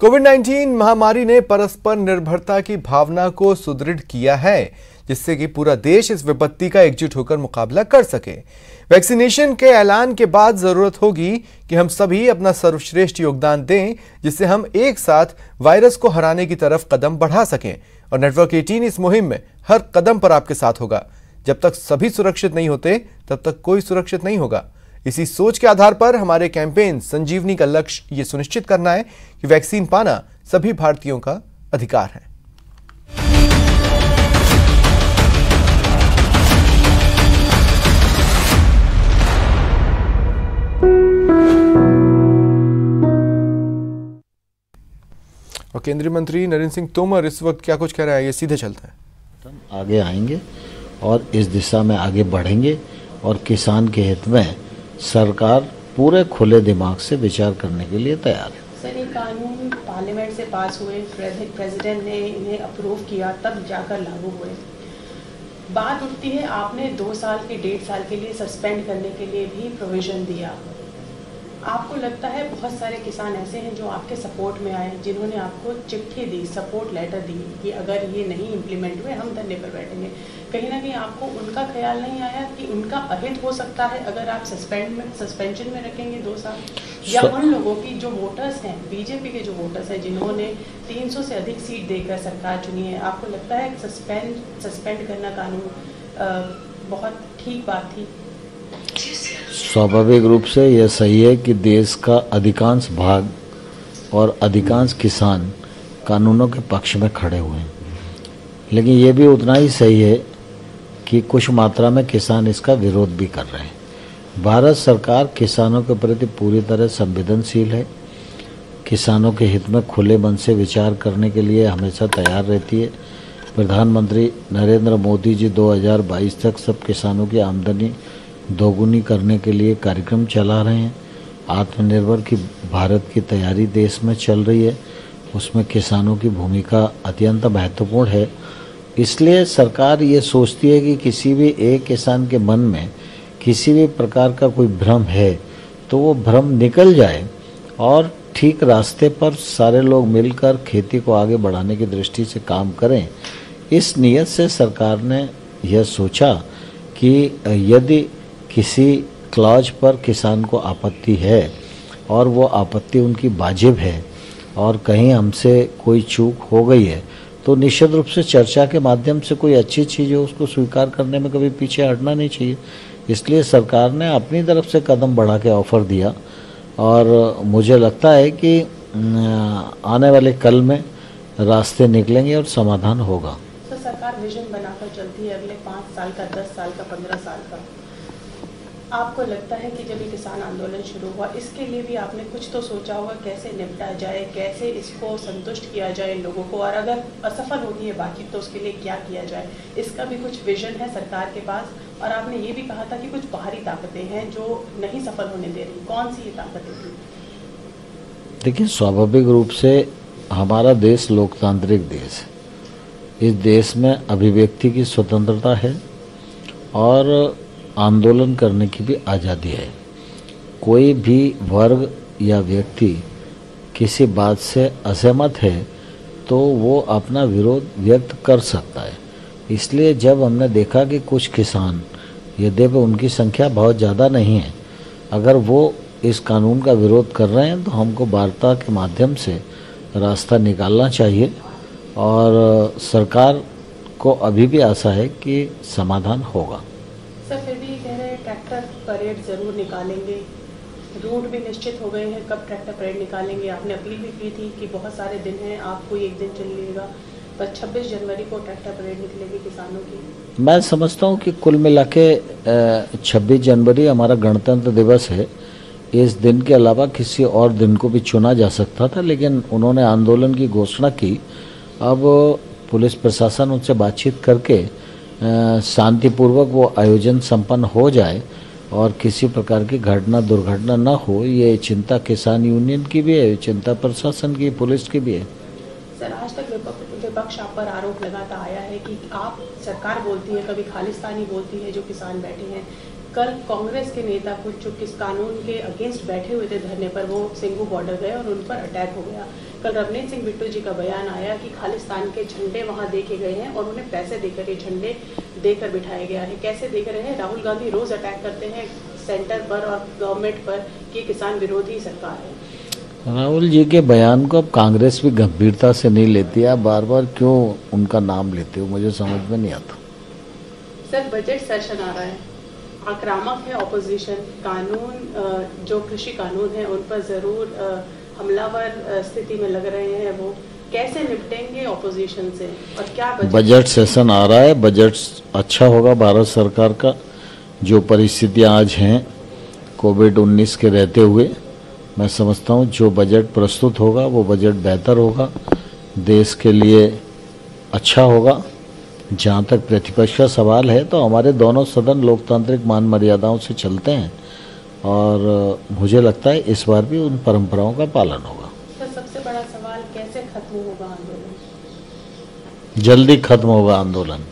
कोविड-19 महामारी ने परस्पर निर्भरता की भावना को सुदृढ़ किया है, जिससे कि पूरा देश इस विपत्ति का एकजुट होकर मुकाबला कर सके। वैक्सीनेशन के ऐलान के बाद जरूरत होगी कि हम सभी अपना सर्वश्रेष्ठ योगदान दें, जिससे हम एक साथ वायरस को हराने की तरफ कदम बढ़ा सकें। और नेटवर्क 18 इस मुहिम में हर कदम पर आपके साथ होगा। जब तक सभी सुरक्षित नहीं होते, तब तक कोई सुरक्षित नहीं होगा। इसी सोच के आधार पर हमारे कैंपेन संजीवनी का लक्ष्य ये सुनिश्चित करना है कि वैक्सीन पाना सभी भारतीयों का अधिकार है। और केंद्रीय मंत्री नरेंद्र सिंह तोमर इस वक्त क्या कुछ कह रहा है, ये सीधे चलता है। हम आगे आएंगे और इस दिशा में आगे बढ़ेंगे और किसान के हित में सरकार पूरे खुले दिमाग से विचार करने के लिए तैयार है। सर, ये कानून पार्लियामेंट से पास हुए, प्रेसिडेंट ने इन्हें अप्रूव किया, तब जाकर लागू हुए। बात उठती है, आपने 2 साल के 1.5 साल के लिए सस्पेंड करने के लिए भी प्रोविजन दिया। आपको लगता है बहुत सारे किसान ऐसे हैं जो आपके सपोर्ट में आए, जिन्होंने आपको चिट्ठी दी, सपोर्ट लेटर दी कि अगर ये नहीं इम्प्लीमेंट हुए हम धरने पर बैठेंगे। कहीं ना कहीं आपको उनका ख्याल नहीं आया कि उनका अहित हो सकता है अगर आप सस्पेंशन में रखेंगे 2 साल, या उन लोगों की जो वोटर्स हैं, बीजेपी के जो वोटर्स हैं, जिन्होंने 300 से अधिक सीट देकर सरकार चुनी है, आपको लगता है सस्पेंड करना कानून बहुत ठीक बात थी? स्वाभाविक रूप से यह सही है कि देश का अधिकांश भाग और अधिकांश किसान कानूनों के पक्ष में खड़े हुए हैं, लेकिन ये भी उतना ही सही है कि कुछ मात्रा में किसान इसका विरोध भी कर रहे हैं। भारत सरकार किसानों के प्रति पूरी तरह संवेदनशील है। किसानों के हित में खुले मन से विचार करने के लिए हमेशा तैयार रहती है। प्रधानमंत्री नरेंद्र मोदी जी 2022 तक सब किसानों की आमदनी दोगुनी करने के लिए कार्यक्रम चला रहे हैं। आत्मनिर्भर की भारत की तैयारी देश में चल रही है, उसमें किसानों की भूमिका अत्यंत महत्वपूर्ण है। इसलिए सरकार ये सोचती है कि किसी भी एक किसान के मन में किसी भी प्रकार का कोई भ्रम है तो वो भ्रम निकल जाए और ठीक रास्ते पर सारे लोग मिलकर खेती को आगे बढ़ाने की दृष्टि से काम करें। इस नियत से सरकार ने यह सोचा कि यदि किसी क्लॉज पर किसान को आपत्ति है और वो आपत्ति उनकी वाजिब है और कहीं हमसे कोई चूक हो गई है, तो निश्चित रूप से चर्चा के माध्यम से कोई अच्छी चीज़ है उसको स्वीकार करने में कभी पीछे हटना नहीं चाहिए। इसलिए सरकार ने अपनी तरफ से कदम बढ़ा के ऑफर दिया और मुझे लगता है कि आने वाले कल में रास्ते निकलेंगे और समाधान होगा। तो सरकार विजन बनाकर चलती है अगले 5 साल का, 10 साल का, 15 साल का। आपको लगता है कि जब ये किसान आंदोलन शुरू हुआ, इसके लिए भी आपने कुछ तो सोचा होगा, कैसे निपटा जाए, कैसे इसको संतुष्ट किया जाए लोगों को, और अगर असफल होती है बातचीत तो उसके लिए क्या किया जाए, इसका भी कुछ विजन है सरकार के पास। और आपने ये भी कहा था कि कुछ बाहरी ताकतें हैं जो नहीं सफल होने दे रही, कौन सी ये ताकतें थी? देखिए, स्वाभाविक रूप से हमारा देश लोकतांत्रिक देश है। इस देश में अभिव्यक्ति की स्वतंत्रता है और आंदोलन करने की भी आज़ादी है। कोई भी वर्ग या व्यक्ति किसी बात से असहमत है तो वो अपना विरोध व्यक्त कर सकता है। इसलिए जब हमने देखा कि कुछ किसान, यद्यपि उनकी संख्या बहुत ज़्यादा नहीं है, अगर वो इस कानून का विरोध कर रहे हैं तो हमको वार्ता के माध्यम से रास्ता निकालना चाहिए और सरकार को अभी भी आशा है कि समाधान होगा। सर, फिर भी कह रहे हैं ट्रैक्टर परेड ज़रूर निकालेंगे, रूट भी निश्चित हो गए हैं कब ट्रैक्टर परेड निकालेंगे। आपने अपील भी की थी कि बहुत सारे दिन हैं, आप कोई एक दिन चलिएगा, पर 26 जनवरी को ट्रैक्टर परेड निकलेगी किसानों की। मैं समझता हूँ कि कुल मिला के 26 जनवरी हमारा गणतंत्र दिवस है। इस दिन के अलावा किसी और दिन को भी चुना जा सकता था, लेकिन उन्होंने आंदोलन की घोषणा की। अब पुलिस प्रशासन उनसे बातचीत करके शांतिपूर्वक वो आयोजन संपन्न हो जाए और किसी प्रकार की दुर्घटना न हो, ये चिंता किसान यूनियन की भी है, चिंता प्रशासन की, पुलिस की भी है। सर, आज तक विपक्ष आप पर आरोप लगाता आया है कि आप, सरकार बोलती है, कभी खालिस्तानी बोलती है जो किसान बैठे हैं, कल कांग्रेस के नेता कुछ जो किस कानून के अगेंस्ट बैठे हुए थे धरने पर, वो सिंघू बॉर्डर गए और उन पर अटैक हो गया। कल रवनीत सिंह बिट्टू जी का बयान आया कि खालिस्तान के झंडे वहां देखे गए हैं और उन्हें पैसे देकर ये झंडे देकर बिठाया गया है। कैसे देख रहे हैं? राहुल गांधी रोज अटैक करते हैं सेंटर पर और गवर्नमेंट पर कि किसान विरोधी सरकार है। राहुल जी के बयान को अब कांग्रेस भी गंभीरता से नहीं लेती है। बार बार क्यों उनका नाम लेते हो, मुझे समझ में नहीं आता। सर, बजट सेशन आ रहा है, आक्रामक है ऑपोजिशन, कानून जो कृषि कानून है उन पर जरूर हमलावर स्थिति में लग रहे हैं। वो कैसे निपटेंगे ऑपोजिशन से और क्या बजट सेशन आ रहा है, बजट अच्छा होगा भारत सरकार का। जो परिस्थितियां आज हैं कोविड-19 के रहते हुए, मैं समझता हूं जो बजट प्रस्तुत होगा वो बजट बेहतर होगा, देश के लिए अच्छा होगा। जहाँ तक प्रतिपक्ष का सवाल है तो हमारे दोनों सदन लोकतांत्रिक मान मर्यादाओं से चलते हैं और मुझे लगता है इस बार भी उन परंपराओं का पालन होगा। तो सबसे बड़ा सवाल कैसे खत्म होगा आंदोलन? जल्दी खत्म होगा आंदोलन।